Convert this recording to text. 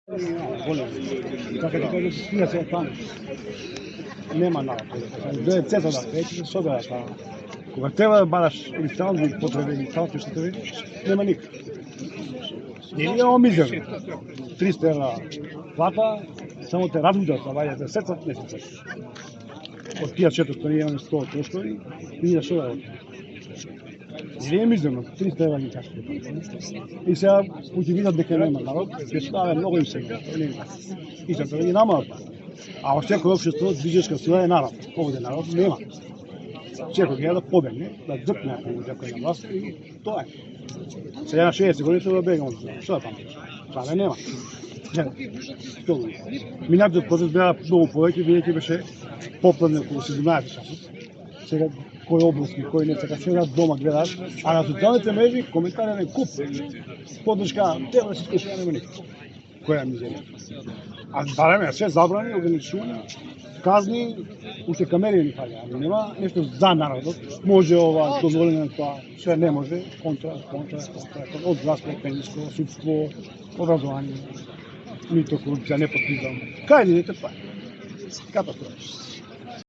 Така да кажеш, стига се таму. Нема народ. Децата да пеќе, собера таа. Кога треба да бараш официјални потреби или како што ви, нема никак. Или е мизерно. 300 евра плата, само те радува да ваѓате сецат месецот. Од тие 400 имаме 100 трошкови, и да шо или е мизерно, 300 евра ни каште. И сега, ќе видат дека нема народ, ќе ставе многу им се. И се тоа ги намалат. А во секој општество движечка сила е народ. Овде народ нема. Секој гледа да побегне, да дрпне ако некој на власт и тоа е. Сега на 60 години да бегам. Што да таму? Тоа нема. Минатиот процес беа многу повеќе, бидејќи беше поплавно околу 17 часот. Сега кој области, кој не сега сега дома гледаш, а на социјалните мрежи коментари на куп. Подршка, треба да се скупува, нема никако. Која мизерија. А бараме се забрани, ограничувања, казни, уште камери ни фалја, нема нешто за народот. Може ова, дозволено тоа, све не може, контра, од здравство, пениско, судство, образование, нито корупција, непотизам. Кај идете тоа? Катастрофа.